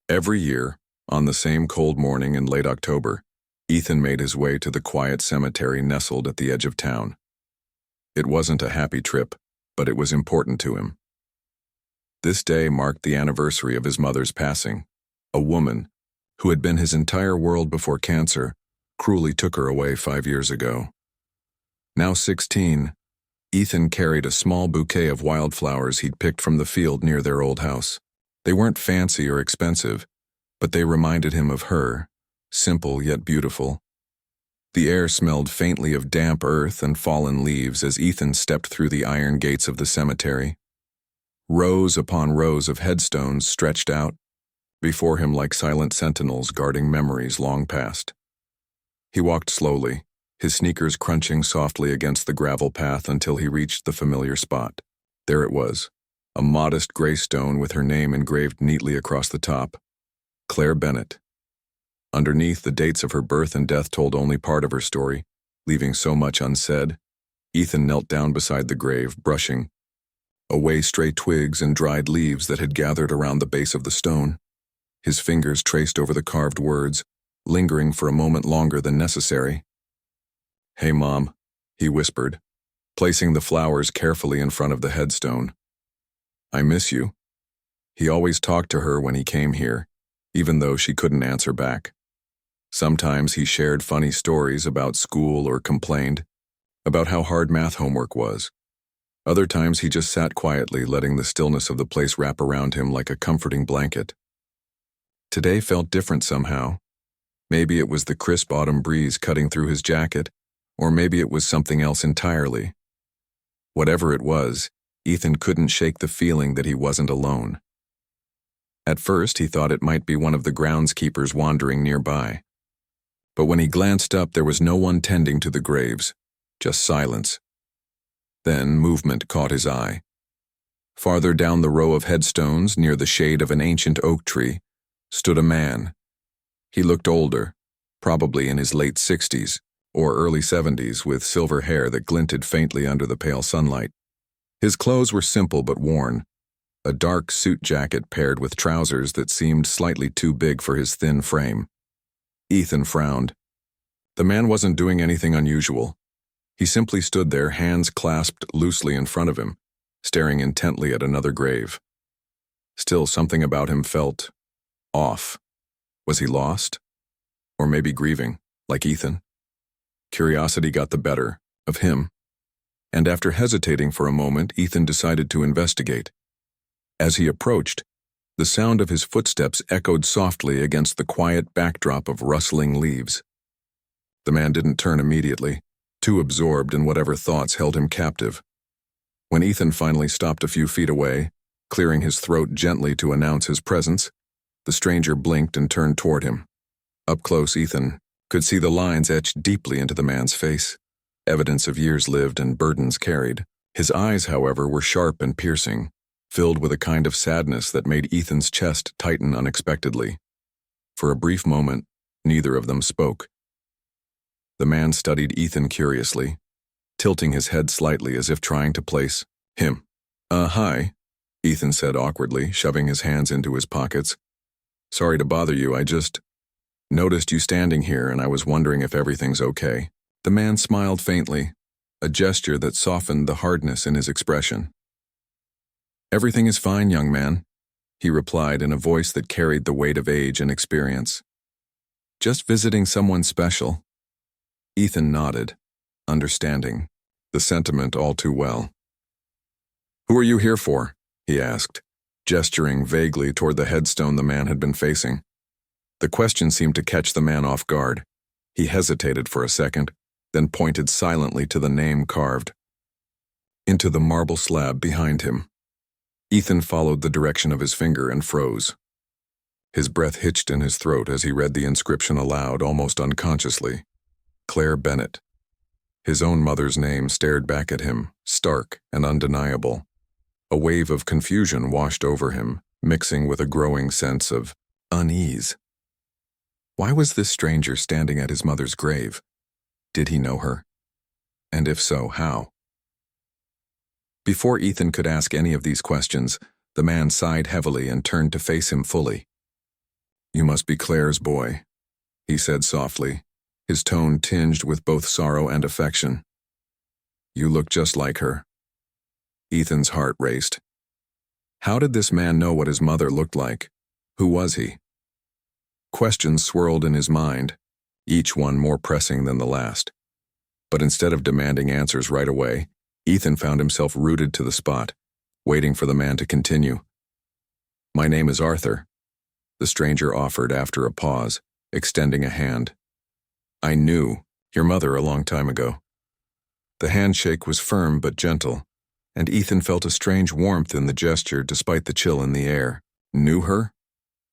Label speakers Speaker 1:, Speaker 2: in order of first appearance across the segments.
Speaker 1: Every year, on the same cold morning in late October, Ethan made his way to the quiet cemetery nestled at the edge of town. It wasn't a happy trip, but it was important to him. This day marked the anniversary of his mother's passing. A woman, who had been his entire world before cancer, cruelly took her away 5 years ago. Now 16, Ethan carried a small bouquet of wildflowers he'd picked from the field near their old house. They weren't fancy or expensive, but they reminded him of her, simple yet beautiful. The air smelled faintly of damp earth and fallen leaves as Ethan stepped through the iron gates of the cemetery. Rows upon rows of headstones stretched out before him like silent sentinels guarding memories long past. He walked slowly, his sneakers crunching softly against the gravel path until he reached the familiar spot. There it was, a modest gray stone with her name engraved neatly across the top. Claire Bennett. Underneath, the dates of her birth and death told only part of her story, leaving so much unsaid. Ethan knelt down beside the grave, brushing away stray twigs and dried leaves that had gathered around the base of the stone. His fingers traced over the carved words, lingering for a moment longer than necessary. "Hey, Mom," he whispered, placing the flowers carefully in front of the headstone. "I miss you." He always talked to her when he came here, even though she couldn't answer back. Sometimes he shared funny stories about school or complained about how hard math homework was. Other times he just sat quietly, letting the stillness of the place wrap around him like a comforting blanket. Today felt different somehow. Maybe it was the crisp autumn breeze cutting through his jacket, or maybe it was something else entirely. Whatever it was, Ethan couldn't shake the feeling that he wasn't alone. At first, he thought it might be one of the groundskeepers wandering nearby. But when he glanced up, there was no one tending to the graves, just silence. Then movement caught his eye. Farther down the row of headstones, near the shade of an ancient oak tree, stood a man. He looked older, probably in his late 60s or early 70s, with silver hair that glinted faintly under the pale sunlight. His clothes were simple but worn, a dark suit jacket paired with trousers that seemed slightly too big for his thin frame. Ethan frowned. The man wasn't doing anything unusual. He simply stood there, hands clasped loosely in front of him, staring intently at another grave. Still, something about him felt off. Was he lost? Or maybe grieving, like Ethan? Curiosity got the better of him, and after hesitating for a moment, Ethan decided to investigate. As he approached, the sound of his footsteps echoed softly against the quiet backdrop of rustling leaves. The man didn't turn immediately, too absorbed in whatever thoughts held him captive. When Ethan finally stopped a few feet away, clearing his throat gently to announce his presence, the stranger blinked and turned toward him. Up close, Ethan could see the lines etched deeply into the man's face, evidence of years lived and burdens carried. His eyes, however, were sharp and piercing, filled with a kind of sadness that made Ethan's chest tighten unexpectedly. For a brief moment, neither of them spoke. The man studied Ethan curiously, tilting his head slightly as if trying to place him. Hi," Ethan said awkwardly, shoving his hands into his pockets. "Sorry to bother you, I just noticed you standing here and I was wondering if everything's okay." The man smiled faintly, a gesture that softened the hardness in his expression. "Everything is fine, young man," he replied in a voice that carried the weight of age and experience. "Just visiting someone special." Ethan nodded, understanding the sentiment all too well. "Who are you here for?" he asked, gesturing vaguely toward the headstone the man had been facing. The question seemed to catch the man off guard. He hesitated for a second, then pointed silently to the name carved into the marble slab behind him. Ethan followed the direction of his finger and froze. His breath hitched in his throat as he read the inscription aloud, almost unconsciously. Claire Bennett. His own mother's name stared back at him, stark and undeniable. A wave of confusion washed over him, mixing with a growing sense of unease. Why was this stranger standing at his mother's grave? Did he know her? And if so, how? Before Ethan could ask any of these questions, the man sighed heavily and turned to face him fully. "You must be Claire's boy," he said softly, his tone tinged with both sorrow and affection. "You look just like her." Ethan's heart raced. How did this man know what his mother looked like? Who was he? Questions swirled in his mind, each one more pressing than the last. But instead of demanding answers right away, Ethan found himself rooted to the spot, waiting for the man to continue. "My name is Arthur," the stranger offered after a pause, extending a hand. "I knew your mother a long time ago." The handshake was firm but gentle, and Ethan felt a strange warmth in the gesture despite the chill in the air. "Knew her?"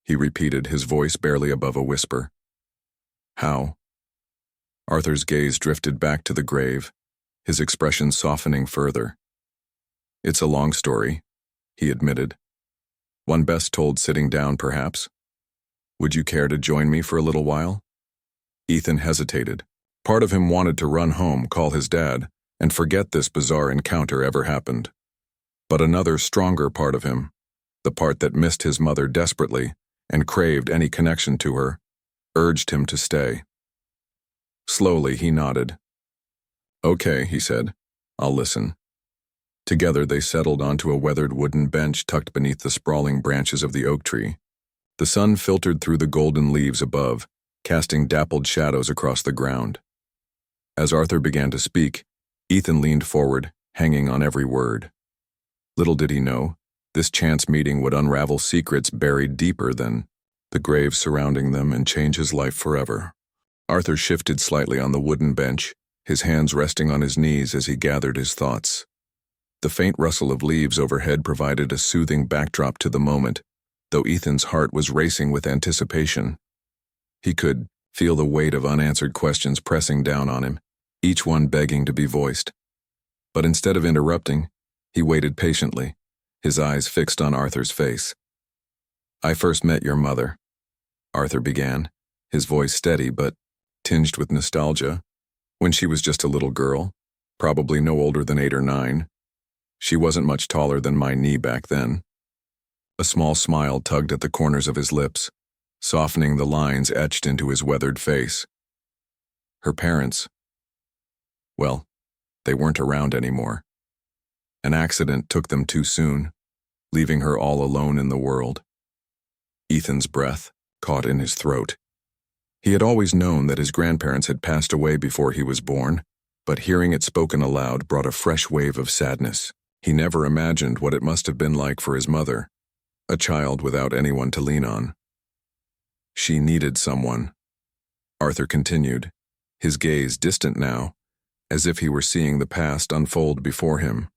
Speaker 1: he repeated, his voice barely above a whisper. "How?" Arthur's gaze drifted back to the grave, his expression softening further. "It's a long story," he admitted. "One best told sitting down, perhaps. Would you care to join me for a little while?" Ethan hesitated. Part of him wanted to run home, call his dad, and forget this bizarre encounter ever happened. But another stronger part of him, the part that missed his mother desperately and craved any connection to her, urged him to stay. Slowly he nodded. "Okay," he said. "I'll listen." Together they settled onto a weathered wooden bench tucked beneath the sprawling branches of the oak tree. The sun filtered through the golden leaves above, casting dappled shadows across the ground. As Arthur began to speak, Ethan leaned forward, hanging on every word. Little did he know, this chance meeting would unravel secrets buried deeper than the grave surrounding them and change his life forever. Arthur shifted slightly on the wooden bench, his hands resting on his knees as he gathered his thoughts. The faint rustle of leaves overhead provided a soothing backdrop to the moment, though Ethan's heart was racing with anticipation. He could feel the weight of unanswered questions pressing down on him, each one begging to be voiced. But instead of interrupting, he waited patiently, his eyes fixed on Arthur's face. "I first met your mother," Arthur began, his voice steady but tinged with nostalgia, "when she was just a little girl, probably no older than 8 or 9. She wasn't much taller than my knee back then." A small smile tugged at the corners of his lips, softening the lines etched into his weathered face. "Her parents, well, they weren't around anymore. An accident took them too soon, leaving her all alone in the world." Ethan's breath caught in his throat. He had always known that his grandparents had passed away before he was born, but hearing it spoken aloud brought a fresh wave of sadness. He never imagined what it must have been like for his mother, a child without anyone to lean on. "She needed someone," Arthur continued, his gaze distant now, as if he were seeing the past unfold before him.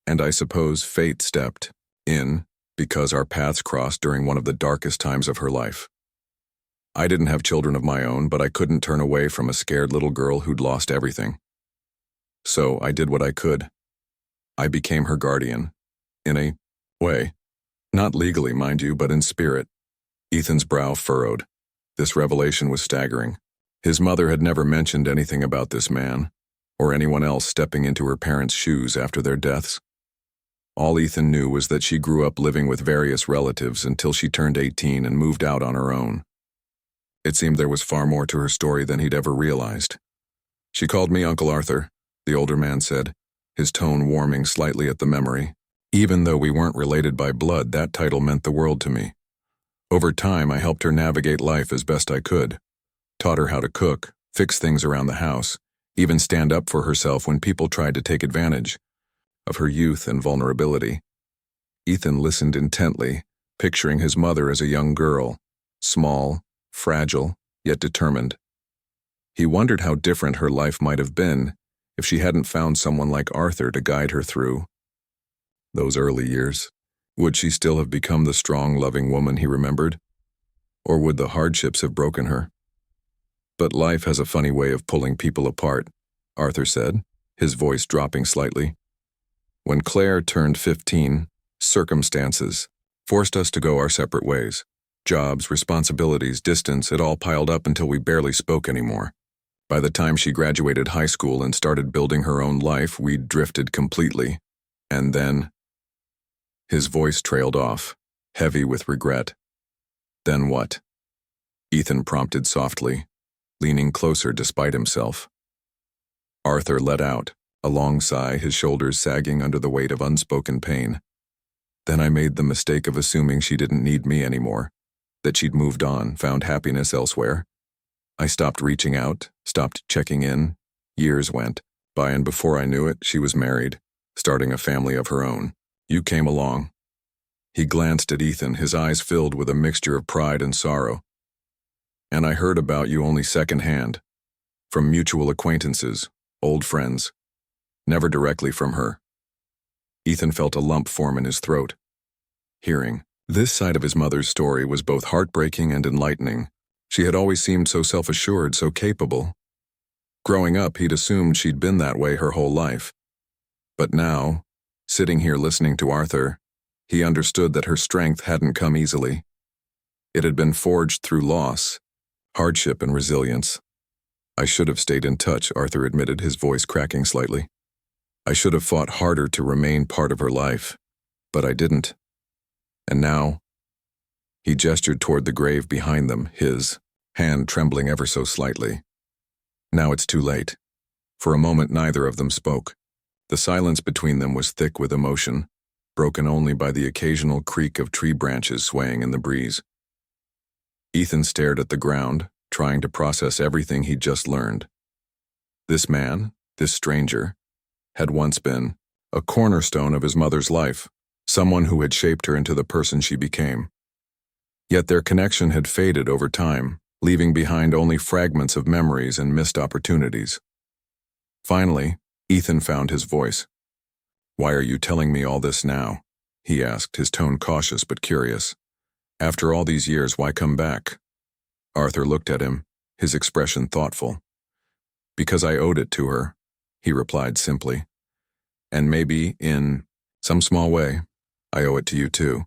Speaker 1: "And I suppose fate stepped in because our paths crossed during one of the darkest times of her life. I didn't have children of my own, but I couldn't turn away from a scared little girl who'd lost everything. So I did what I could. I became her guardian, in a way. Not legally, mind you, but in spirit." Ethan's brow furrowed. This revelation was staggering. His mother had never mentioned anything about this man, or anyone else stepping into her parents' shoes after their deaths. All Ethan knew was that she grew up living with various relatives until she turned 18 and moved out on her own. It seemed there was far more to her story than he'd ever realized. "She called me Uncle Arthur," the older man said, his tone warming slightly at the memory. "Even though we weren't related by blood, that title meant the world to me. Over time, I helped her navigate life as best I could. Taught her how to cook, fix things around the house, even stand up for herself when people tried to take advantage of her youth and vulnerability." Ethan listened intently, picturing his mother as a young girl, small, fragile, yet determined. He wondered how different her life might have been if she hadn't found someone like Arthur to guide her through those early years. Would she still have become the strong, loving woman he remembered? Or would the hardships have broken her? "But life has a funny way of pulling people apart," Arthur said, his voice dropping slightly. "When Claire turned 15, circumstances forced us to go our separate ways. Jobs, responsibilities, distance, it all piled up until we barely spoke anymore. By the time she graduated high school and started building her own life, we'd drifted completely. And then..." His voice trailed off, heavy with regret. Then what? Ethan prompted softly, leaning closer despite himself. Arthur let out a long sigh, his shoulders sagging under the weight of unspoken pain. Then I made the mistake of assuming she didn't need me anymore, that she'd moved on, found happiness elsewhere. I stopped reaching out, stopped checking in. Years went by, and before I knew it, she was married, starting a family of her own. You came along. He glanced at Ethan, his eyes filled with a mixture of pride and sorrow. And I heard about you only secondhand, from mutual acquaintances, old friends, never directly from her. Ethan felt a lump form in his throat. Hearing this side of his mother's story was both heartbreaking and enlightening. She had always seemed so self-assured, so capable. Growing up, he'd assumed she'd been that way her whole life. But now, sitting here listening to Arthur, he understood that her strength hadn't come easily. It had been forged through loss, hardship, and resilience. I should have stayed in touch, Arthur admitted, his voice cracking slightly. I should have fought harder to remain part of her life, but I didn't. And now, he gestured toward the grave behind them, his hand trembling ever so slightly. Now it's too late. For a moment, neither of them spoke. The silence between them was thick with emotion, broken only by the occasional creak of tree branches swaying in the breeze. Ethan stared at the ground, trying to process everything he'd just learned. This man, this stranger, had once been a cornerstone of his mother's life, someone who had shaped her into the person she became. Yet their connection had faded over time, leaving behind only fragments of memories and missed opportunities. Finally, Ethan found his voice. "Why are you telling me all this now?" he asked, his tone cautious but curious. "After all these years, why come back?" Arthur looked at him, his expression thoughtful. "Because I owed it to her," he replied simply. "And maybe, in some small way, I owe it to you too.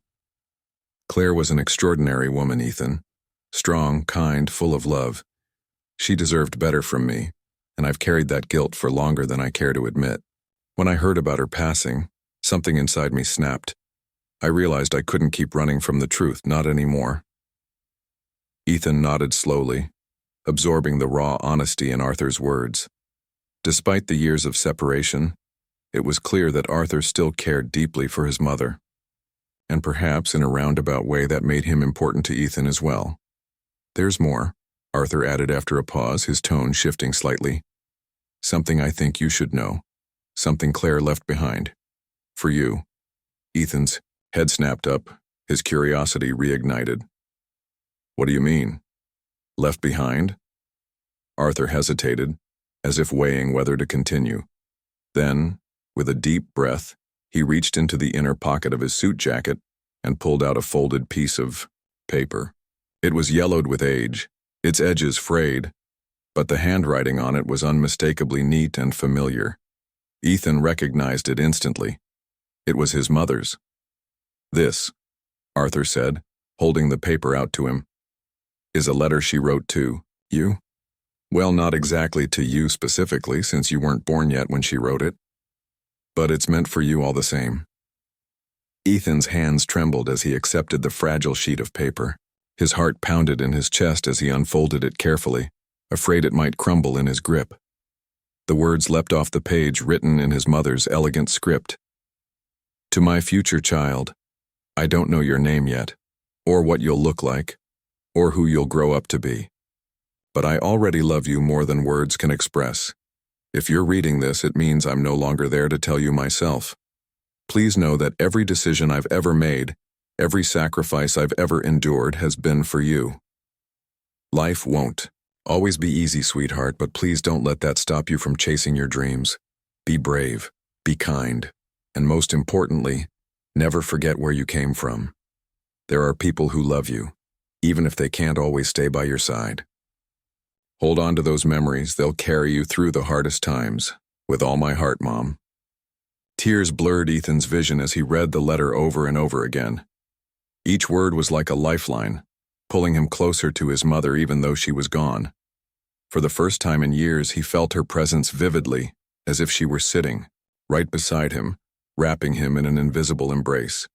Speaker 1: Claire was an extraordinary woman, Ethan. Strong, kind, full of love. She deserved better from me, and I've carried that guilt for longer than I care to admit. When I heard about her passing, something inside me snapped. I realized I couldn't keep running from the truth, not anymore." Ethan nodded slowly, absorbing the raw honesty in Arthur's words. Despite the years of separation, it was clear that Arthur still cared deeply for his mother. And perhaps in a roundabout way that made him important to Ethan as well. "There's more," Arthur added after a pause, his tone shifting slightly. "Something I think you should know. Something Claire left behind. For you." Ethan's head snapped up, his curiosity reignited. "What do you mean? Left behind?" Arthur hesitated, as if weighing whether to continue. Then, with a deep breath, he reached into the inner pocket of his suit jacket and pulled out a folded piece of paper. It was yellowed with age, its edges frayed, but the handwriting on it was unmistakably neat and familiar. Ethan recognized it instantly. It was his mother's. "This," Arthur said, holding the paper out to him, "is a letter she wrote to you. Well, not exactly to you specifically, since you weren't born yet when she wrote it. But it's meant for you all the same." Ethan's hands trembled as he accepted the fragile sheet of paper. His heart pounded in his chest as he unfolded it carefully, afraid it might crumble in his grip. The words leapt off the page, written in his mother's elegant script. "To my future child, I don't know your name yet, or what you'll look like, or who you'll grow up to be. But I already love you more than words can express. If you're reading this, it means I'm no longer there to tell you myself. Please know that every decision I've ever made, every sacrifice I've ever endured has been for you. Life won't always be easy, sweetheart, but please don't let that stop you from chasing your dreams. Be brave, be kind, and most importantly, never forget where you came from. There are people who love you, even if they can't always stay by your side. Hold on to those memories, they'll carry you through the hardest times. With all my heart, Mom." Tears blurred Ethan's vision as he read the letter over and over again. Each word was like a lifeline, pulling him closer to his mother even though she was gone. For the first time in years, he felt her presence vividly, as if she were sitting, right beside him, wrapping him in an invisible embrace.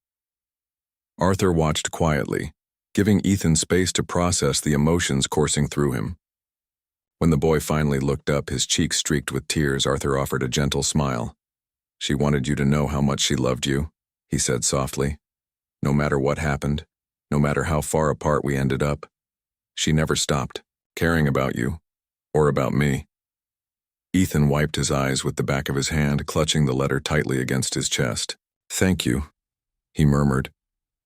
Speaker 1: Arthur watched quietly, giving Ethan space to process the emotions coursing through him. When the boy finally looked up, his cheeks streaked with tears, Arthur offered a gentle smile. "She wanted you to know how much she loved you," he said softly. "No matter what happened, no matter how far apart we ended up, she never stopped caring about you, or about me." Ethan wiped his eyes with the back of his hand, clutching the letter tightly against his chest. "Thank you," he murmured,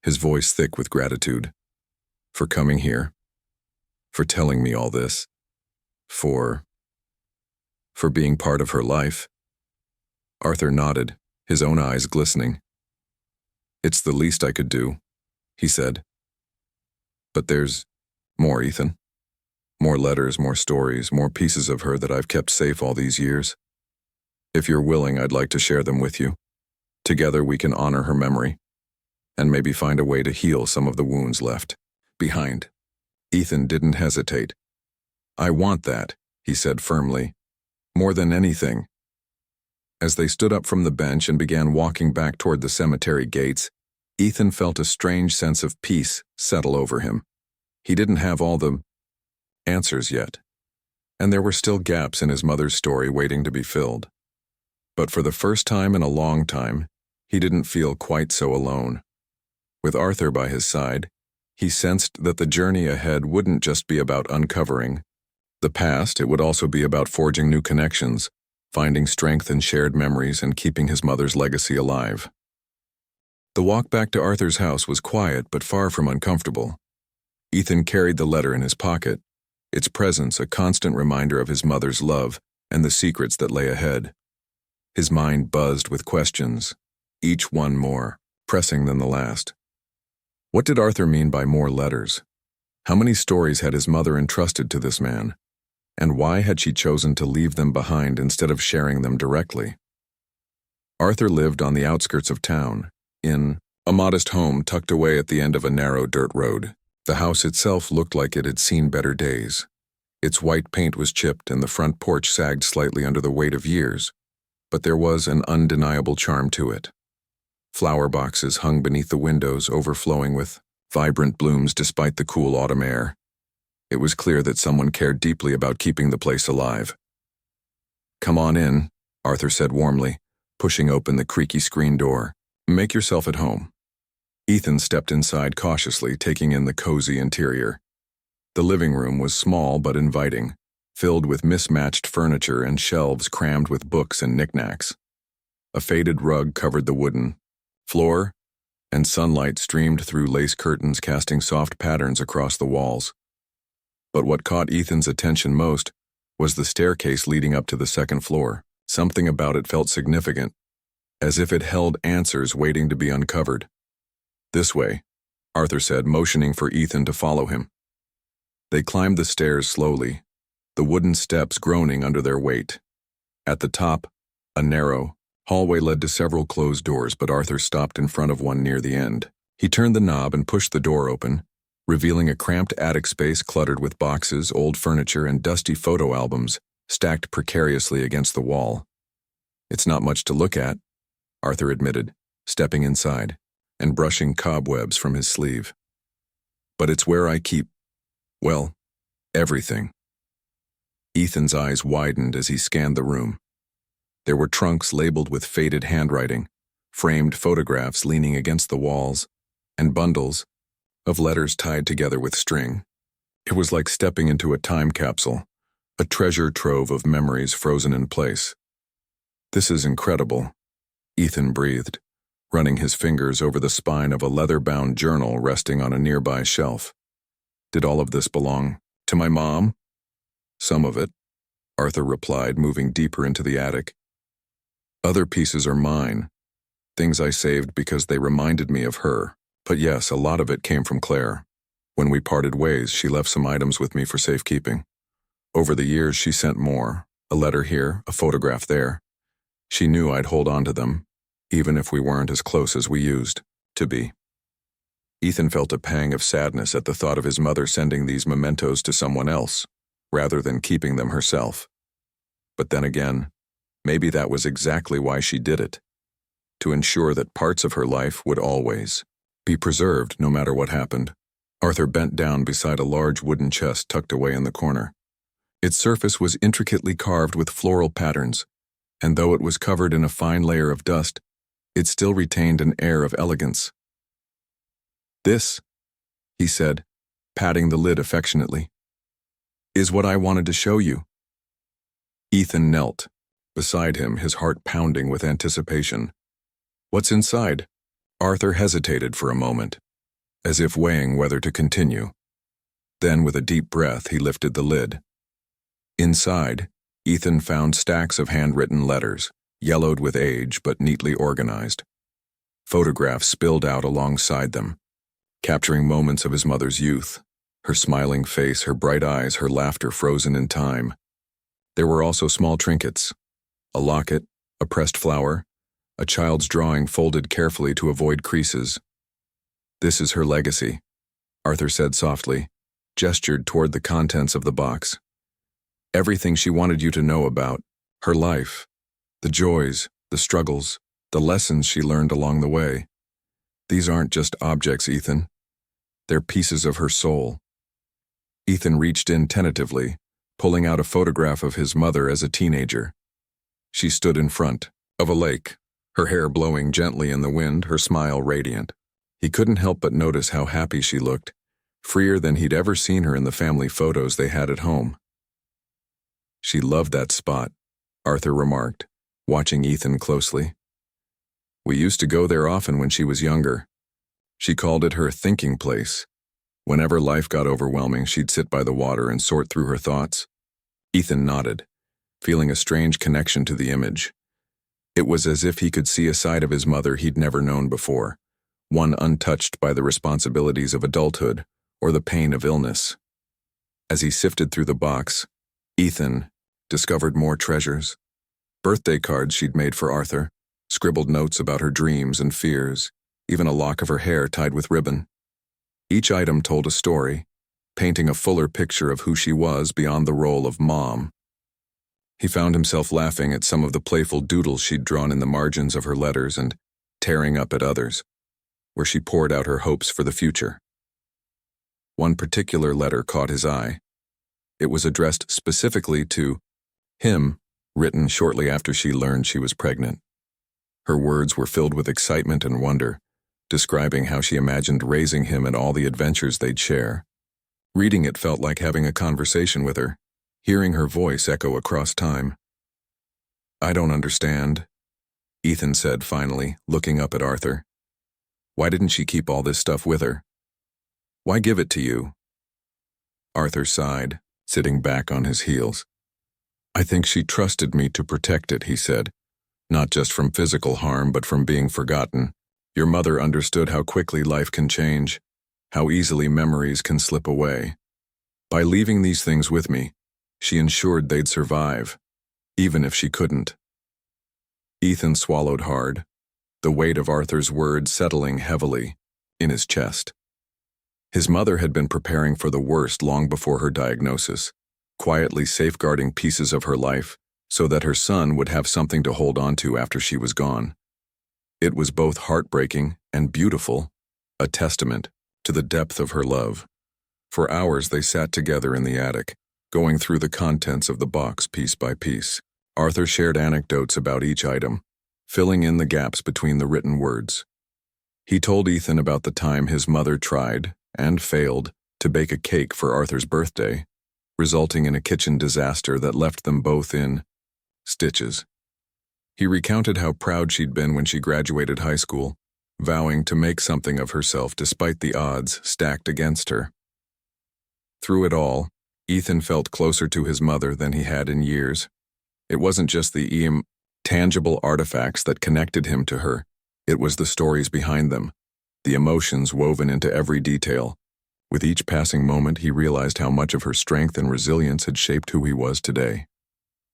Speaker 1: his voice thick with gratitude. "For coming here. For telling me all this. For being part of her life." Arthur nodded, his own eyes glistening. "It's the least I could do," he said. "But there's more, Ethan. More letters, more stories, more pieces of her that I've kept safe all these years. If you're willing, I'd like to share them with you. Together we can honor her memory, and maybe find a way to heal some of the wounds left behind." Ethan didn't hesitate. "I want that," he said firmly. "More than anything." As they stood up from the bench and began walking back toward the cemetery gates, Ethan felt a strange sense of peace settle over him. He didn't have all the answers yet, and there were still gaps in his mother's story waiting to be filled. But for the first time in a long time, he didn't feel quite so alone. With Arthur by his side, he sensed that the journey ahead wouldn't just be about uncovering the past, it would also be about forging new connections, finding strength in shared memories, and keeping his mother's legacy alive. The walk back to Arthur's house was quiet but far from uncomfortable. Ethan carried the letter in his pocket, its presence a constant reminder of his mother's love and the secrets that lay ahead. His mind buzzed with questions, each one more pressing than the last. What did Arthur mean by more letters? How many stories had his mother entrusted to this man? And why had she chosen to leave them behind instead of sharing them directly? Arthur lived on the outskirts of town, in a modest home tucked away at the end of a narrow dirt road. The house itself looked like it had seen better days. Its white paint was chipped and the front porch sagged slightly under the weight of years, but there was an undeniable charm to it. Flower boxes hung beneath the windows, overflowing with vibrant blooms despite the cool autumn air. It was clear that someone cared deeply about keeping the place alive. "Come on in," Arthur said warmly, pushing open the creaky screen door. "Make yourself at home." Ethan stepped inside cautiously, taking in the cozy interior. The living room was small but inviting, filled with mismatched furniture and shelves crammed with books and knickknacks. A faded rug covered the wooden floor, and sunlight streamed through lace curtains, casting soft patterns across the walls. But what caught Ethan's attention most was the staircase leading up to the second floor. Something about it felt significant, as if it held answers waiting to be uncovered. "This way," Arthur said, motioning for Ethan to follow him. They climbed the stairs slowly, the wooden steps groaning under their weight. At the top, a narrow hallway led to several closed doors, but Arthur stopped in front of one near the end. He turned the knob and pushed the door open, revealing a cramped attic space cluttered with boxes, old furniture, and dusty photo albums stacked precariously against the wall. "It's not much to look at," Arthur admitted, stepping inside and brushing cobwebs from his sleeve. "But it's where I keep, well, everything." Ethan's eyes widened as he scanned the room. There were trunks labeled with faded handwriting, framed photographs leaning against the walls, and bundles of letters tied together with string. It was like stepping into a time capsule, a treasure trove of memories frozen in place. "This is incredible," Ethan breathed, running his fingers over the spine of a leather-bound journal resting on a nearby shelf. "Did all of this belong to my mom?" "Some of it," Arthur replied, moving deeper into the attic. "Other pieces are mine, things I saved because they reminded me of her. But yes, a lot of it came from Claire. When we parted ways, she left some items with me for safekeeping. Over the years, she sent more, a letter here, a photograph there. She knew I'd hold on to them, even if we weren't as close as we used to be." Ethan felt a pang of sadness at the thought of his mother sending these mementos to someone else, rather than keeping them herself. But then again, maybe that was exactly why she did it, to ensure that parts of her life would always be preserved no matter what happened. Arthur bent down beside a large wooden chest tucked away in the corner. Its surface was intricately carved with floral patterns, and though it was covered in a fine layer of dust, it still retained an air of elegance. "This," he said, patting the lid affectionately, "is what I wanted to show you." Ethan knelt beside him, his heart pounding with anticipation. "What's inside?" Arthur hesitated for a moment, as if weighing whether to continue. Then, with a deep breath, he lifted the lid. Inside, Ethan found stacks of handwritten letters, yellowed with age but neatly organized. Photographs spilled out alongside them, capturing moments of his mother's youth, her smiling face, her bright eyes, her laughter frozen in time. There were also small trinkets, a locket, a pressed flower, a child's drawing folded carefully to avoid creases. "This is her legacy," Arthur said softly, gestured toward the contents of the box. "Everything she wanted you to know about, her life, the joys, the struggles, the lessons she learned along the way. These aren't just objects, Ethan. They're pieces of her soul." Ethan reached in tentatively, pulling out a photograph of his mother as a teenager. She stood in front of a lake, her hair blowing gently in the wind, her smile radiant. He couldn't help but notice how happy she looked, freer than he'd ever seen her in the family photos they had at home. "She loved that spot," Arthur remarked, watching Ethan closely. "We used to go there often when she was younger. She called it her thinking place. Whenever life got overwhelming, she'd sit by the water and sort through her thoughts." Ethan nodded, feeling a strange connection to the image. It was as if he could see a side of his mother he'd never known before, one untouched by the responsibilities of adulthood or the pain of illness. As he sifted through the box, Ethan discovered more treasures. Birthday cards she'd made for Arthur, scribbled notes about her dreams and fears, even a lock of her hair tied with ribbon. Each item told a story, painting a fuller picture of who she was beyond the role of mom. He found himself laughing at some of the playful doodles she'd drawn in the margins of her letters and tearing up at others, where she poured out her hopes for the future. One particular letter caught his eye. It was addressed specifically to him, written shortly after she learned she was pregnant. Her words were filled with excitement and wonder, describing how she imagined raising him and all the adventures they'd share. Reading it felt like having a conversation with her, hearing her voice echo across time. "I don't understand," Ethan said finally, looking up at Arthur. "Why didn't she keep all this stuff with her? Why give it to you?" Arthur sighed, sitting back on his heels. "I think she trusted me to protect it," he said, "not just from physical harm but from being forgotten. Your mother understood how quickly life can change, how easily memories can slip away. By leaving these things with me, she ensured they'd survive, even if she couldn't." Ethan swallowed hard, the weight of Arthur's words settling heavily in his chest. His mother had been preparing for the worst long before her diagnosis, quietly safeguarding pieces of her life so that her son would have something to hold on to after she was gone. It was both heartbreaking and beautiful, a testament to the depth of her love. For hours they sat together in the attic, going through the contents of the box piece by piece. Arthur shared anecdotes about each item, filling in the gaps between the written words. He told Ethan about the time his mother tried, and failed, to bake a cake for Arthur's birthday, resulting in a kitchen disaster that left them both in stitches. He recounted how proud she'd been when she graduated high school, vowing to make something of herself despite the odds stacked against her. Through it all, Ethan felt closer to his mother than he had in years. It wasn't just the tangible artifacts that connected him to her, it was the stories behind them, the emotions woven into every detail. With each passing moment, he realized how much of her strength and resilience had shaped who he was today.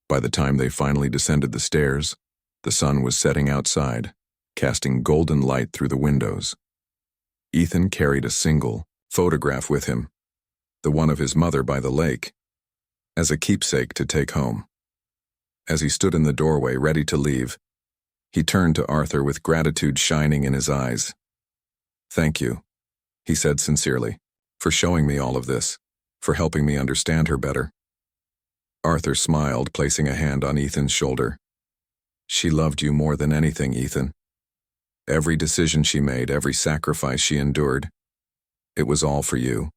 Speaker 1: By the time they finally descended the stairs, the sun was setting outside, casting golden light through the windows. Ethan carried a single photograph with him, the one of his mother by the lake, as a keepsake to take home. As he stood in the doorway ready to leave, he turned to Arthur with gratitude shining in his eyes. "Thank you," he said sincerely. for showing me all of this, for helping me understand her better. Arthur smiled, placing a hand on Ethan's shoulder. She loved you more than anything, Ethan. Every decision she made, every sacrifice she endured, it was all for you.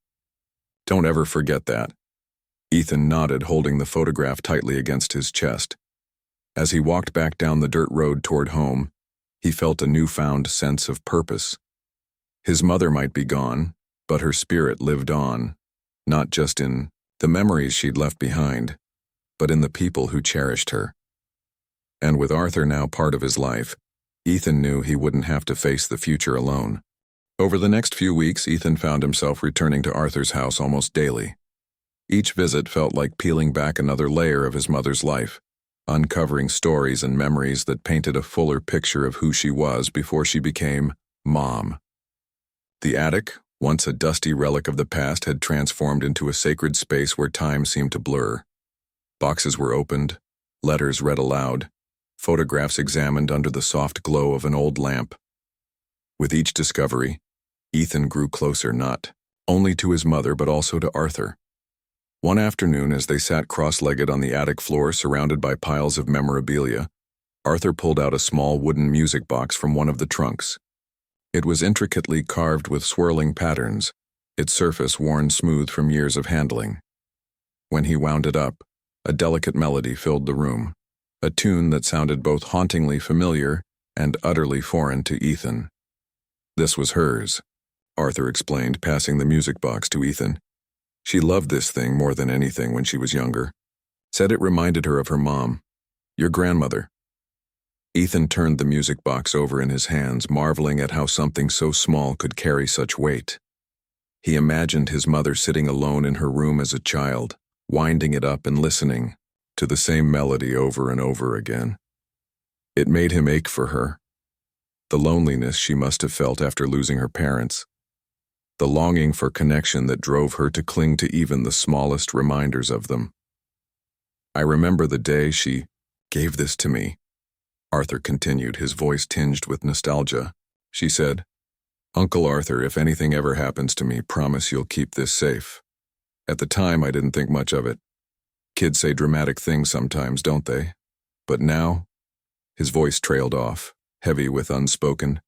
Speaker 1: Don't ever forget that. Ethan nodded, holding the photograph tightly against his chest. As he walked back down the dirt road toward home, he felt a newfound sense of purpose. His mother might be gone, but her spirit lived on, not just in the memories she'd left behind, but in the people who cherished her. And with Arthur now part of his life, Ethan knew he wouldn't have to face the future alone. Over the next few weeks, Ethan found himself returning to Arthur's house almost daily. Each visit felt like peeling back another layer of his mother's life, uncovering stories and memories that painted a fuller picture of who she was before she became Mom. The attic, once a dusty relic of the past, had transformed into a sacred space where time seemed to blur. Boxes were opened, letters read aloud, photographs examined under the soft glow of an old lamp. With each discovery, Ethan grew closer not only to his mother but also to Arthur. One afternoon, as they sat cross-legged on the attic floor surrounded by piles of memorabilia, Arthur pulled out a small wooden music box from one of the trunks. It was intricately carved with swirling patterns, its surface worn smooth from years of handling. When he wound it up, a delicate melody filled the room, a tune that sounded both hauntingly familiar and utterly foreign to Ethan. This was hers, Arthur explained, passing the music box to Ethan. She loved this thing more than anything when she was younger. Said it reminded her of her mom, your grandmother. Ethan turned the music box over in his hands, marveling at how something so small could carry such weight. He imagined his mother sitting alone in her room as a child, winding it up and listening to the same melody over and over again. It made him ache for her. The loneliness she must have felt after losing her parents. The longing for connection that drove her to cling to even the smallest reminders of them. I remember the day she gave this to me, Arthur continued, his voice tinged with nostalgia. She said, Uncle Arthur, if anything ever happens to me, promise you'll keep this safe. At the time, I didn't think much of it. Kids say dramatic things sometimes, don't they? But now, his voice trailed off, heavy with unspoken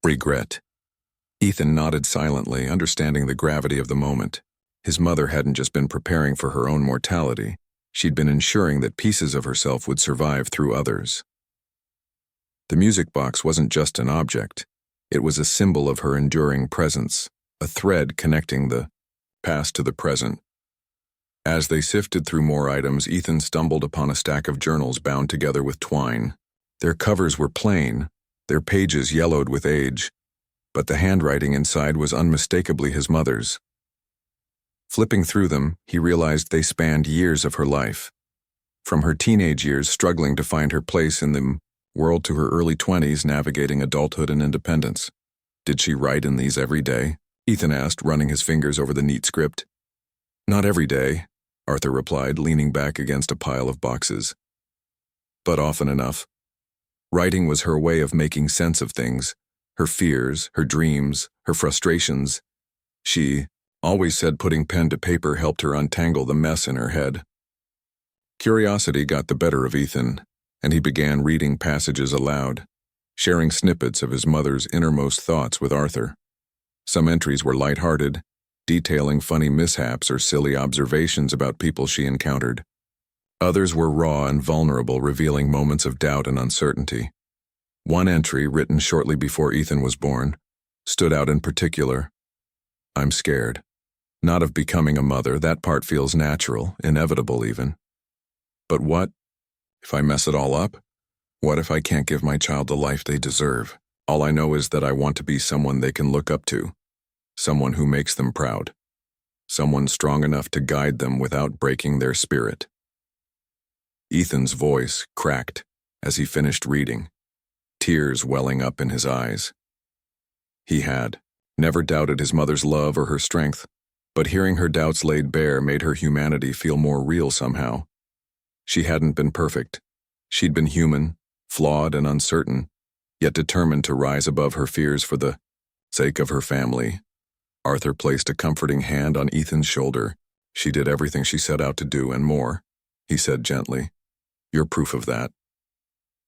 Speaker 1: regret. Ethan nodded silently, understanding the gravity of the moment. His mother hadn't just been preparing for her own mortality. She'd been ensuring that pieces of herself would survive through others. The music box wasn't just an object. It was a symbol of her enduring presence, a thread connecting the past to the present. As they sifted through more items, Ethan stumbled upon a stack of journals bound together with twine. Their covers were plain, their pages yellowed with age, but the handwriting inside was unmistakably his mother's. Flipping through them, he realized they spanned years of her life. From her teenage years struggling to find her place in the world to her early 20s navigating adulthood and independence. Did she write in these every day? Ethan asked, running his fingers over the neat script. Not every day, Arthur replied, leaning back against a pile of boxes. But often enough. Writing was her way of making sense of things, her fears, her dreams, her frustrations. She always said putting pen to paper helped her untangle the mess in her head. Curiosity got the better of Ethan, and he began reading passages aloud, sharing snippets of his mother's innermost thoughts with Arthur. Some entries were lighthearted, detailing funny mishaps or silly observations about people she encountered. Others were raw and vulnerable, revealing moments of doubt and uncertainty. One entry, written shortly before Ethan was born, stood out in particular. I'm scared. Not of becoming a mother, that part feels natural, inevitable even. But what if I mess it all up? What if I can't give my child the life they deserve? All I know is that I want to be someone they can look up to, someone who makes them proud, someone strong enough to guide them without breaking their spirit. Ethan's voice cracked as he finished reading, tears welling up in his eyes. He had never doubted his mother's love or her strength, but hearing her doubts laid bare made her humanity feel more real somehow. She hadn't been perfect. She'd been human, flawed and uncertain, yet determined to rise above her fears for the sake of her family. Arthur placed a comforting hand on Ethan's shoulder. "She did everything she set out to do and more," he said gently. "You're proof of that."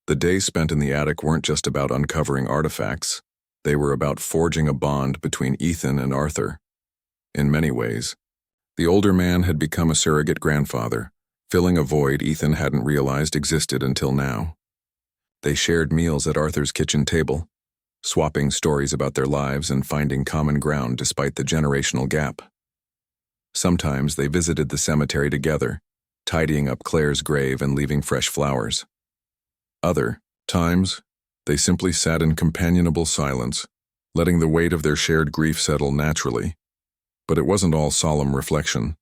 Speaker 1: The days spent in the attic weren't just about uncovering artifacts. They were about forging a bond between Ethan and Arthur. In many ways, the older man had become a surrogate grandfather, filling a void Ethan hadn't realized existed until now. They shared meals at Arthur's kitchen table, swapping stories about their lives and finding common ground despite the generational gap. Sometimes they visited the cemetery together, tidying up Claire's grave and leaving fresh flowers. Other times, they simply sat in companionable silence, letting the weight of their shared grief settle naturally. But it wasn't all solemn reflection.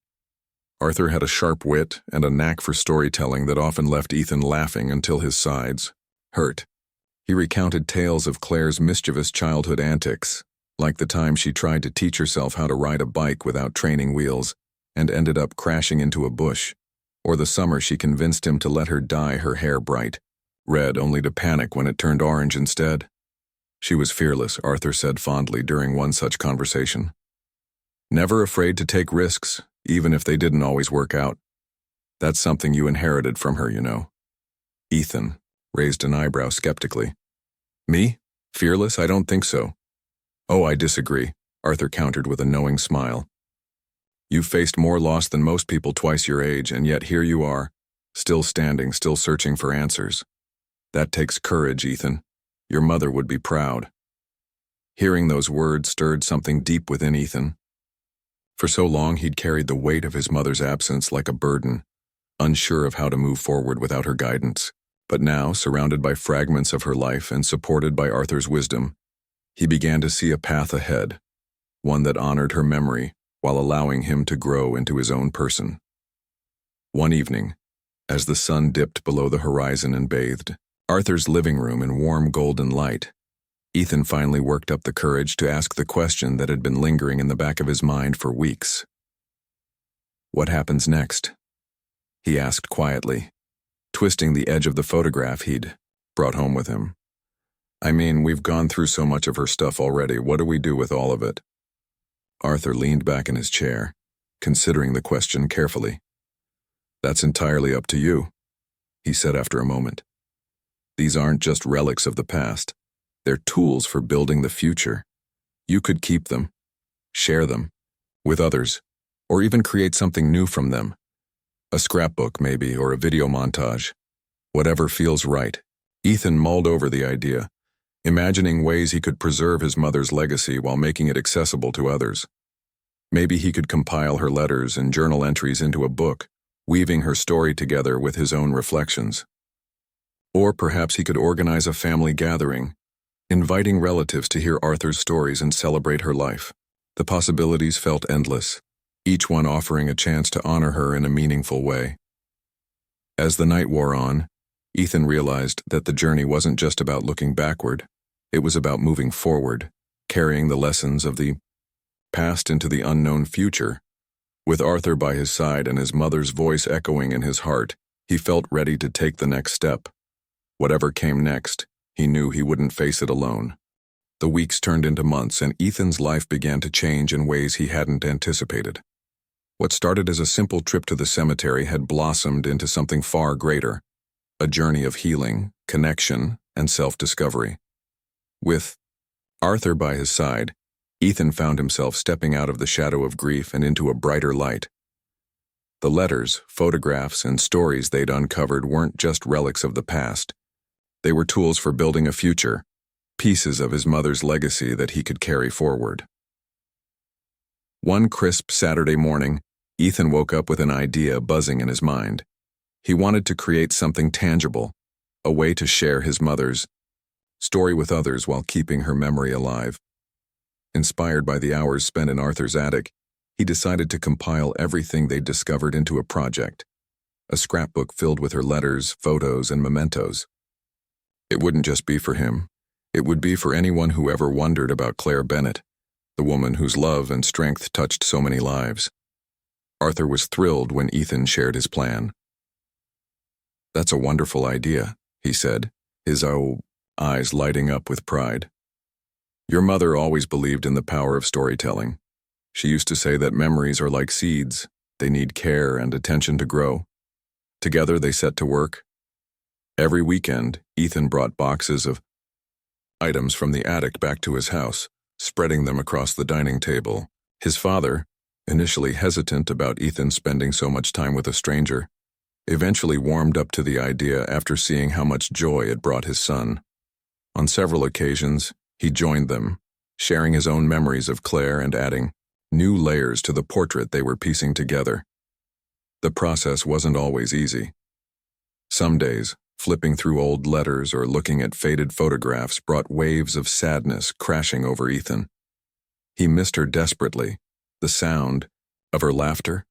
Speaker 1: Arthur had a sharp wit and a knack for storytelling that often left Ethan laughing until his sides hurt. He recounted tales of Claire's mischievous childhood antics, like the time she tried to teach herself how to ride a bike without training wheels and ended up crashing into a bush, or the summer she convinced him to let her dye her hair bright red only to panic when it turned orange instead. She was fearless, Arthur said fondly during one such conversation. Never afraid to take risks, even if they didn't always work out. That's something you inherited from her, you know. Ethan raised an eyebrow skeptically. Me? Fearless? I don't think so. Oh, I disagree, Arthur countered with a knowing smile. You've faced more loss than most people twice your age, and yet here you are, still standing, still searching for answers. That takes courage, Ethan. Your mother would be proud. Hearing those words stirred something deep within Ethan. For so long he'd carried the weight of his mother's absence like a burden, unsure of how to move forward without her guidance. But now, surrounded by fragments of her life and supported by Arthur's wisdom, he began to see a path ahead, one that honored her memory while allowing him to grow into his own person. One evening, as the sun dipped below the horizon and bathed Arthur's living room in warm golden light, Ethan finally worked up the courage to ask the question that had been lingering in the back of his mind for weeks. "What happens next?" he asked quietly, twisting the edge of the photograph he'd brought home with him. "I mean, we've gone through so much of her stuff already. What do we do with all of it?" Arthur leaned back in his chair, considering the question carefully. "That's entirely up to you," he said after a moment. "These aren't just relics of the past. They're tools for building the future. You could keep them, share them, with others, or even create something new from them. A scrapbook, maybe, or a video montage. Whatever feels right." Ethan mulled over the idea, imagining ways he could preserve his mother's legacy while making it accessible to others. Maybe he could compile her letters and journal entries into a book, weaving her story together with his own reflections. Or perhaps he could organize a family gathering, inviting relatives to hear Arthur's stories and celebrate her life. The possibilities felt endless, each one offering a chance to honor her in a meaningful way. As the night wore on, Ethan realized that the journey wasn't just about looking backward. It was about moving forward, carrying the lessons of the past into the unknown future. With Arthur by his side and his mother's voice echoing in his heart, he felt ready to take the next step. Whatever came next, he knew he wouldn't face it alone. The weeks turned into months, and Ethan's life began to change in ways he hadn't anticipated. What started as a simple trip to the cemetery had blossomed into something far greater, a journey of healing, connection, and self-discovery. With Arthur by his side, Ethan found himself stepping out of the shadow of grief and into a brighter light. The letters, photographs, and stories they'd uncovered weren't just relics of the past. They were tools for building a future, pieces of his mother's legacy that he could carry forward. One crisp Saturday morning, Ethan woke up with an idea buzzing in his mind. He wanted to create something tangible, a way to share his mother's story with others while keeping her memory alive. Inspired by the hours spent in Arthur's attic, he decided to compile everything they'd discovered into a project, a scrapbook filled with her letters, photos, and mementos. It wouldn't just be for him. It would be for anyone who ever wondered about Claire Bennett, the woman whose love and strength touched so many lives. Arthur was thrilled when Ethan shared his plan. "That's a wonderful idea," he said, his eyes lighting up with pride. "Your mother always believed in the power of storytelling. She used to say that memories are like seeds. They need care and attention to grow. Together they set to work. Every weekend, Ethan brought boxes of items from the attic back to his house, spreading them across the dining table. His father, initially hesitant about Ethan spending so much time with a stranger, eventually warmed up to the idea after seeing how much joy it brought his son. On several occasions, he joined them, sharing his own memories of Claire and adding new layers to the portrait they were piecing together. The process wasn't always easy. Some days, flipping through old letters or looking at faded photographs brought waves of sadness crashing over Ethan. He missed her desperately, the sound of her laughter,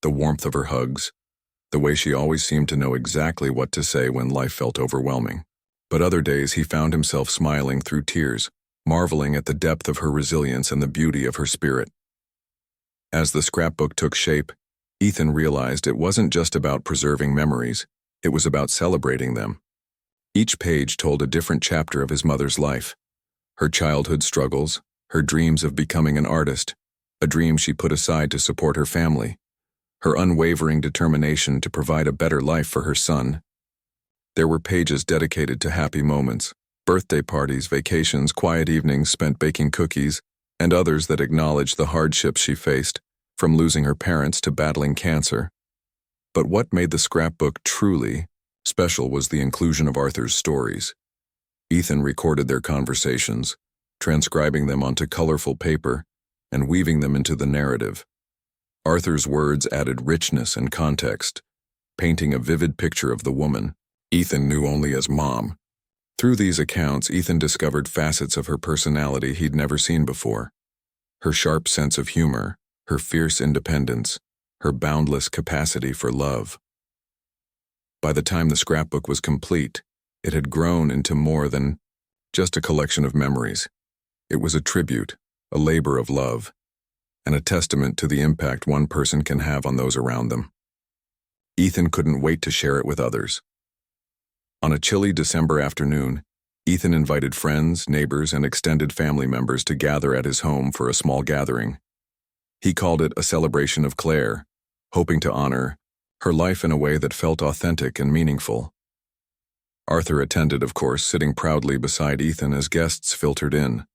Speaker 1: the warmth of her hugs, the way she always seemed to know exactly what to say when life felt overwhelming. But other days he found himself smiling through tears, marveling at the depth of her resilience and the beauty of her spirit. As the scrapbook took shape, Ethan realized it wasn't just about preserving memories, it was about celebrating them. Each page told a different chapter of his mother's life. Her childhood struggles, her dreams of becoming an artist, a dream she put aside to support her family, her unwavering determination to provide a better life for her son. There were pages dedicated to happy moments, birthday parties, vacations, quiet evenings spent baking cookies, and others that acknowledged the hardships she faced, from losing her parents to battling cancer. But what made the scrapbook truly special was the inclusion of Arthur's stories. Ethan recorded their conversations, transcribing them onto colorful paper and weaving them into the narrative. Arthur's words added richness and context, painting a vivid picture of the woman Ethan knew only as Mom. Through these accounts, Ethan discovered facets of her personality he'd never seen before. Her sharp sense of humor, her fierce independence, her boundless capacity for love. By the time the scrapbook was complete, it had grown into more than just a collection of memories. It was a tribute, a labor of love, and a testament to the impact one person can have on those around them. Ethan couldn't wait to share it with others. On a chilly December afternoon, Ethan invited friends, neighbors, and extended family members to gather at his home for a small gathering. He called it a celebration of Claire, hoping to honor her life in a way that felt authentic and meaningful. Arthur attended, of course, sitting proudly beside Ethan as guests filtered in,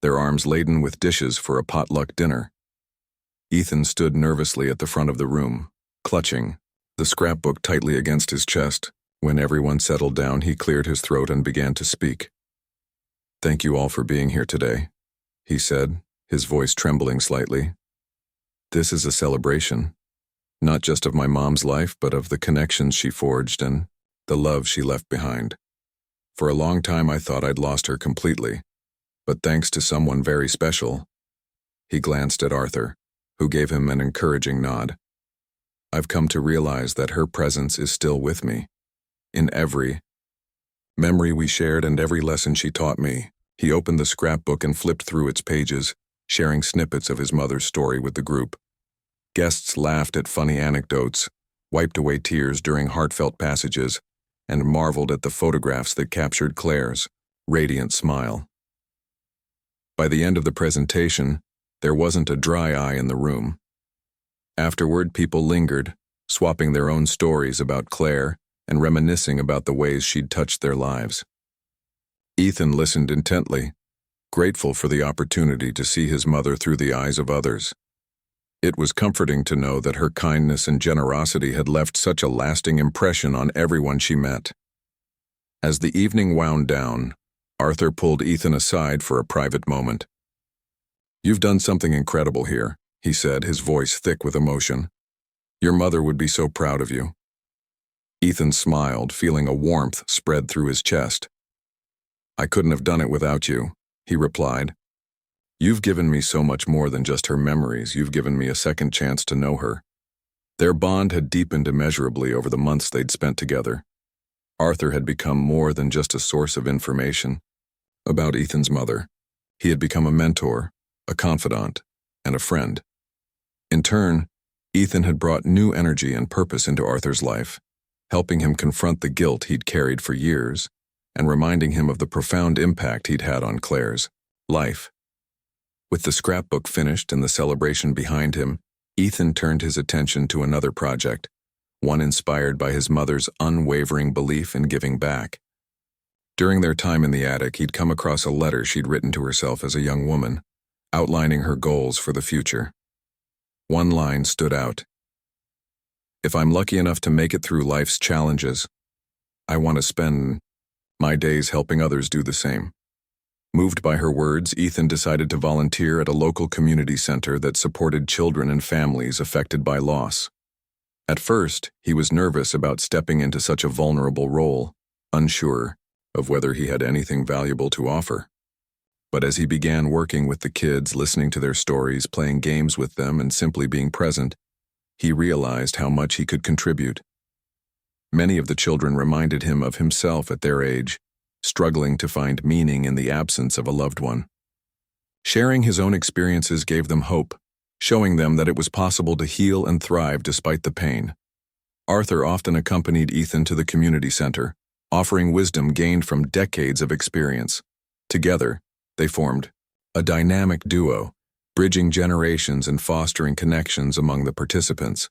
Speaker 1: their arms laden with dishes for a potluck dinner. Ethan stood nervously at the front of the room, clutching the scrapbook tightly against his chest. When everyone settled down, he cleared his throat and began to speak. "Thank you all for being here today," he said, his voice trembling slightly. "This is a celebration, not just of my mom's life, but of the connections she forged and the love she left behind. For a long time I thought I'd lost her completely, but thanks to someone very special." He glanced at Arthur, who gave him an encouraging nod. "I've come to realize that her presence is still with me. In every memory we shared and every lesson she taught me." He opened the scrapbook and flipped through its pages, sharing snippets of his mother's story with the group. Guests laughed at funny anecdotes, wiped away tears during heartfelt passages, and marveled at the photographs that captured Claire's radiant smile. By the end of the presentation, there wasn't a dry eye in the room. Afterward, people lingered, swapping their own stories about Claire and reminiscing about the ways she'd touched their lives. Ethan listened intently, grateful for the opportunity to see his mother through the eyes of others. It was comforting to know that her kindness and generosity had left such a lasting impression on everyone she met. As the evening wound down, Arthur pulled Ethan aside for a private moment. "You've done something incredible here," he said, his voice thick with emotion. "Your mother would be so proud of you." Ethan smiled, feeling a warmth spread through his chest. "I couldn't have done it without you," he replied. "You've given me so much more than just her memories. You've given me a second chance to know her." Their bond had deepened immeasurably over the months they'd spent together. Arthur had become more than just a source of information about Ethan's mother. He had become a mentor, a confidant, and a friend. In turn, Ethan had brought new energy and purpose into Arthur's life, helping him confront the guilt he'd carried for years and reminding him of the profound impact he'd had on Claire's life. With the scrapbook finished and the celebration behind him, Ethan turned his attention to another project, one inspired by his mother's unwavering belief in giving back. During their time in the attic, he'd come across a letter she'd written to herself as a young woman, outlining her goals for the future. One line stood out. "If I'm lucky enough to make it through life's challenges, I want to spend my days helping others do the same." Moved by her words, Ethan decided to volunteer at a local community center that supported children and families affected by loss. At first, he was nervous about stepping into such a vulnerable role, unsure of whether he had anything valuable to offer. But as he began working with the kids, listening to their stories, playing games with them, and simply being present, he realized how much he could contribute. Many of the children reminded him of himself at their age, struggling to find meaning in the absence of a loved one. Sharing his own experiences gave them hope, showing them that it was possible to heal and thrive despite the pain. Arthur often accompanied Ethan to the community center, offering wisdom gained from decades of experience. Together, they formed a dynamic duo, bridging generations and fostering connections among the participants.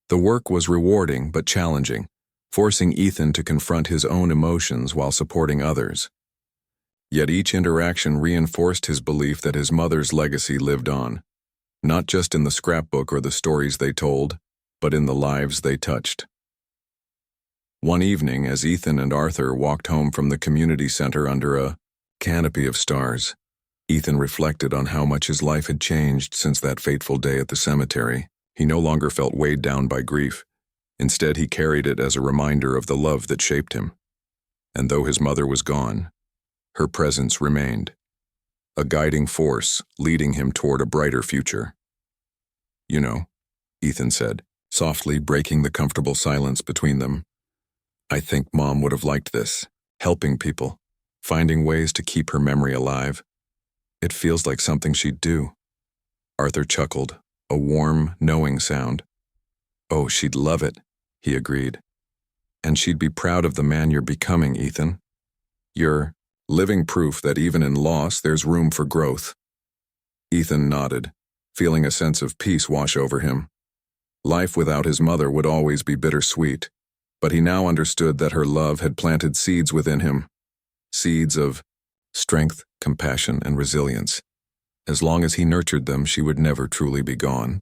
Speaker 1: The work was rewarding but challenging, forcing Ethan to confront his own emotions while supporting others. Yet each interaction reinforced his belief that his mother's legacy lived on, not just in the scrapbook or the stories they told, but in the lives they touched. One evening, as Ethan and Arthur walked home from the community center under a canopy of stars, Ethan reflected on how much his life had changed since that fateful day at the cemetery. He no longer felt weighed down by grief. Instead, he carried it as a reminder of the love that shaped him. And though his mother was gone, her presence remained, a guiding force leading him toward a brighter future. "You know," Ethan said, softly breaking the comfortable silence between them, "I think Mom would have liked this, helping people, finding ways to keep her memory alive. It feels like something she'd do." Arthur chuckled, a warm, knowing sound. "Oh, she'd love it," he agreed. "And she'd be proud of the man you're becoming, Ethan. You're living proof that even in loss there's room for growth." Ethan nodded, feeling a sense of peace wash over him. Life without his mother would always be bittersweet, but he now understood that her love had planted seeds within him, seeds of strength, compassion, and resilience. As long as he nurtured them, she would never truly be gone.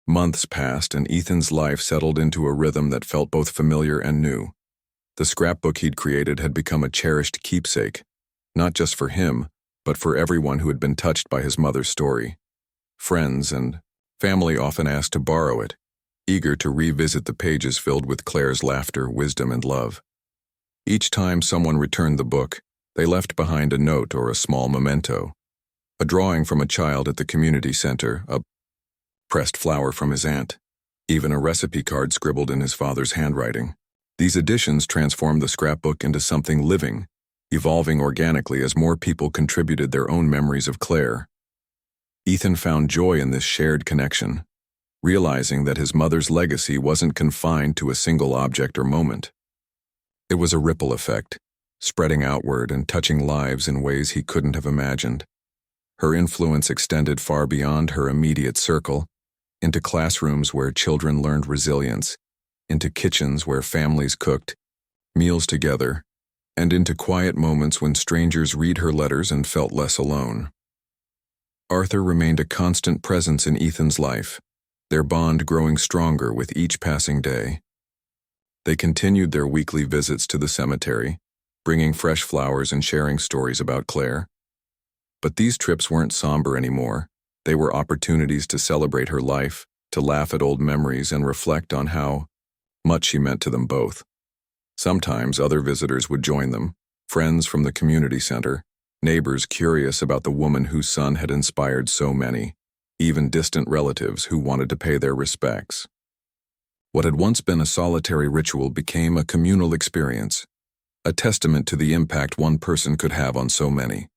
Speaker 1: Months passed, and Ethan's life settled into a rhythm that felt both familiar and new. The scrapbook he'd created had become a cherished keepsake, not just for him, but for everyone who had been touched by his mother's story. Friends and family often asked to borrow it, eager to revisit the pages filled with Claire's laughter, wisdom, and love. Each time someone returned the book, they left behind a note or a small memento, a drawing from a child at the community center, a pressed flower from his aunt, even a recipe card scribbled in his father's handwriting. These additions transformed the scrapbook into something living, evolving organically as more people contributed their own memories of Claire. Ethan found joy in this shared connection, realizing that his mother's legacy wasn't confined to a single object or moment. It was a ripple effect, spreading outward and touching lives in ways he couldn't have imagined. Her influence extended far beyond her immediate circle, into classrooms where children learned resilience, into kitchens where families cooked meals together, and into quiet moments when strangers read her letters and felt less alone. Arthur remained a constant presence in Ethan's life, their bond growing stronger with each passing day. They continued their weekly visits to the cemetery, bringing fresh flowers and sharing stories about Claire. But these trips weren't somber anymore. They were opportunities to celebrate her life, to laugh at old memories, and reflect on how much she meant to them both. Sometimes other visitors would join them, friends from the community center, neighbors curious about the woman whose son had inspired so many, even distant relatives who wanted to pay their respects. What had once been a solitary ritual became a communal experience, a testament to the impact one person could have on so many.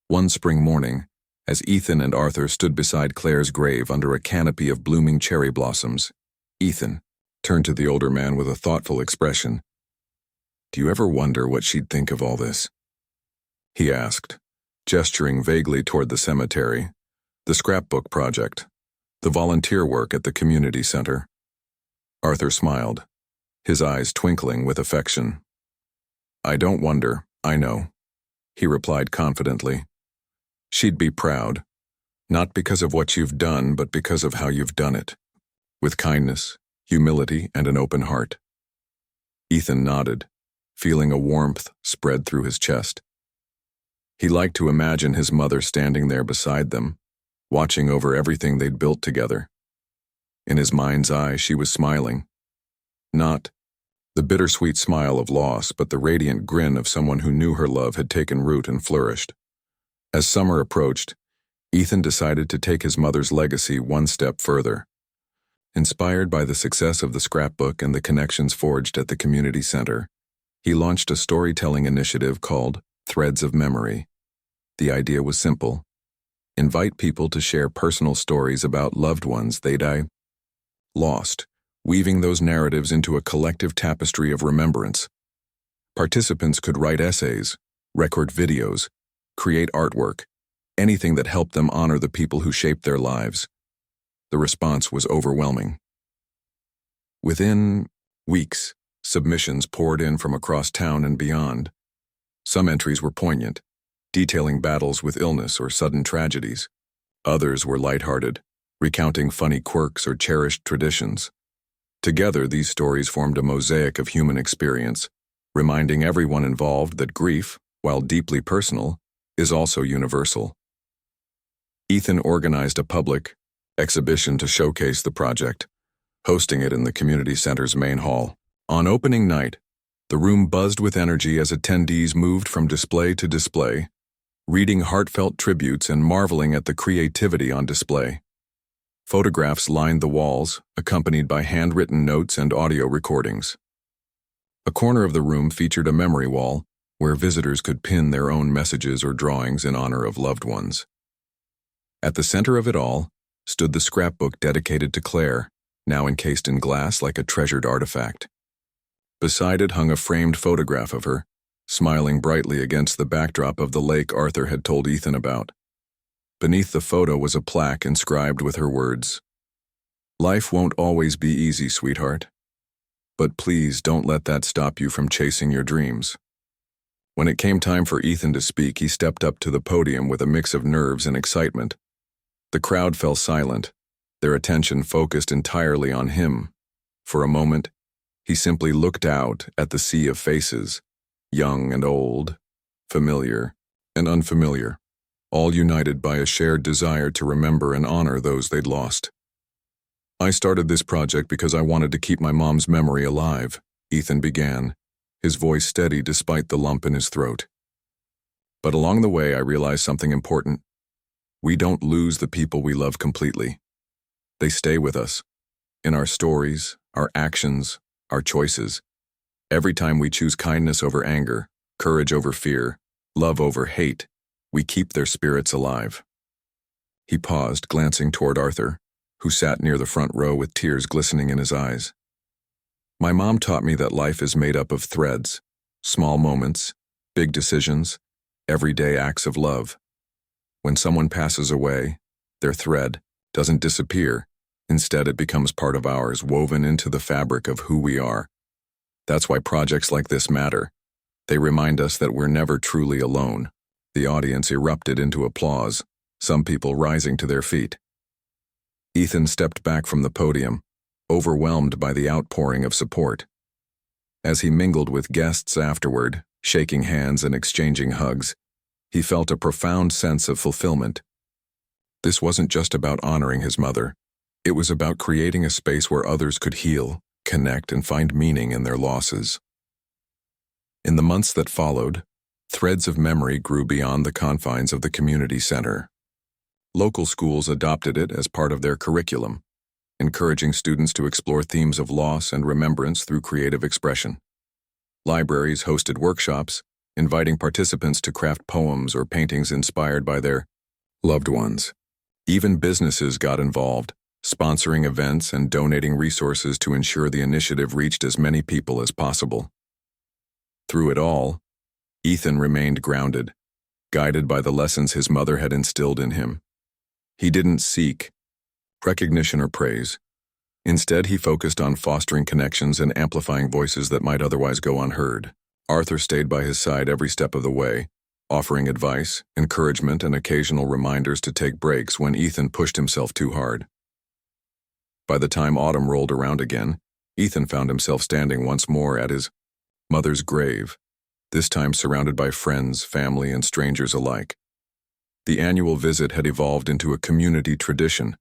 Speaker 1: One spring morning, as Ethan and Arthur stood beside Claire's grave under a canopy of blooming cherry blossoms, Ethan turned to the older man with a thoughtful expression. "Do you ever wonder what she'd think of all this?" he asked, gesturing vaguely toward the cemetery, the scrapbook project, the volunteer work at the community center. Arthur smiled, his eyes twinkling with affection. "I don't wonder, I know," he replied confidently. "She'd be proud, not because of what you've done, but because of how you've done it, with kindness, humility, and an open heart." Ethan nodded, feeling a warmth spread through his chest. He liked to imagine his mother standing there beside them, watching over everything they'd built together. In his mind's eye, she was smiling. Not the bittersweet smile of loss, but the radiant grin of someone who knew her love had taken root and flourished. As summer approached, Ethan decided to take his mother's legacy one step further. Inspired by the success of the scrapbook and the connections forged at the community center, he launched a storytelling initiative called Threads of Memory. The idea was simple: invite people to share personal stories about loved ones they'd lost, weaving those narratives into a collective tapestry of remembrance. Participants could write essays, record videos, create artwork, anything that helped them honor the people who shaped their lives. The response was overwhelming. Within weeks, submissions poured in from across town and beyond. Some entries were poignant, detailing battles with illness or sudden tragedies. Others were lighthearted, recounting funny quirks or cherished traditions. Together, these stories formed a mosaic of human experience, reminding everyone involved that grief, while deeply personal, is also universal. Ethan organized a public exhibition to showcase the project, hosting it in the community center's main hall. On opening night, the room buzzed with energy as attendees moved from display to display, reading heartfelt tributes and marveling at the creativity on display. Photographs lined the walls, accompanied by handwritten notes and audio recordings. A corner of the room featured a memory wall where visitors could pin their own messages or drawings in honor of loved ones. At the center of it all stood the scrapbook dedicated to Claire, now encased in glass like a treasured artifact. Beside it hung a framed photograph of her, smiling brightly against the backdrop of the lake Arthur had told Ethan about. Beneath the photo was a plaque inscribed with her words, "Life won't always be easy, sweetheart. But please don't let that stop you from chasing your dreams." When it came time for Ethan to speak, he stepped up to the podium with a mix of nerves and excitement. The crowd fell silent, their attention focused entirely on him. For a moment, he simply looked out at the sea of faces, young and old, familiar and unfamiliar, all united by a shared desire to remember and honor those they'd lost. "I started this project because I wanted to keep my mom's memory alive," Ethan began, his voice steady despite the lump in his throat. "But along the way, I realized something important. We don't lose the people we love completely. They stay with us, in our stories, our actions, our choices. Every time we choose kindness over anger, courage over fear, love over hate, we keep their spirits alive." He paused, glancing toward Arthur, who sat near the front row with tears glistening in his eyes. "My mom taught me that life is made up of threads, small moments, big decisions, everyday acts of love. When someone passes away, their thread doesn't disappear. Instead, it becomes part of ours, woven into the fabric of who we are. That's why projects like this matter. They remind us that we're never truly alone." The audience erupted into applause, some people rising to their feet. Ethan stepped back from the podium, overwhelmed by the outpouring of support. As he mingled with guests afterward, shaking hands and exchanging hugs, he felt a profound sense of fulfillment. This wasn't just about honoring his mother. It was about creating a space where others could heal, connect, and find meaning in their losses. In the months that followed, Threads of Memory grew beyond the confines of the community center. Local schools adopted it as part of their curriculum, encouraging students to explore themes of loss and remembrance through creative expression. Libraries hosted workshops, inviting participants to craft poems or paintings inspired by their loved ones. Even businesses got involved, sponsoring events and donating resources to ensure the initiative reached as many people as possible. Through it all, Ethan remained grounded, guided by the lessons his mother had instilled in him. He didn't seek recognition or praise. Instead, he focused on fostering connections and amplifying voices that might otherwise go unheard. Arthur stayed by his side every step of the way, offering advice, encouragement, and occasional reminders to take breaks when Ethan pushed himself too hard. By the time autumn rolled around again, Ethan found himself standing once more at his mother's grave, this time surrounded by friends, family, and strangers alike. The annual visit had evolved into a community tradition,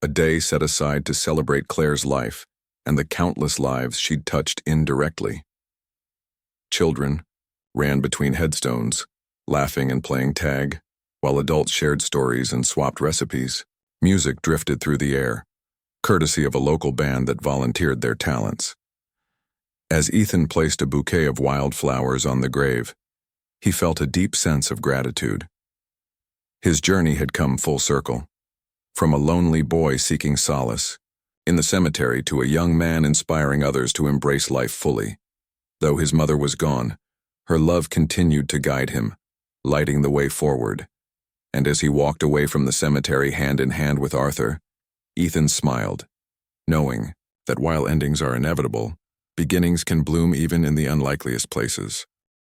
Speaker 1: a day set aside to celebrate Claire's life and the countless lives she'd touched indirectly. Children ran between headstones, laughing and playing tag, while adults shared stories and swapped recipes. Music drifted through the air, courtesy of a local band that volunteered their talents. As Ethan placed a bouquet of wildflowers on the grave, he felt a deep sense of gratitude. His journey had come full circle, from a lonely boy seeking solace in the cemetery to a young man inspiring others to embrace life fully. Though his mother was gone, her love continued to guide him, lighting the way forward. And as he walked away from the cemetery hand in hand with Arthur, Ethan smiled, knowing that while endings are inevitable, beginnings can bloom even in the unlikeliest places.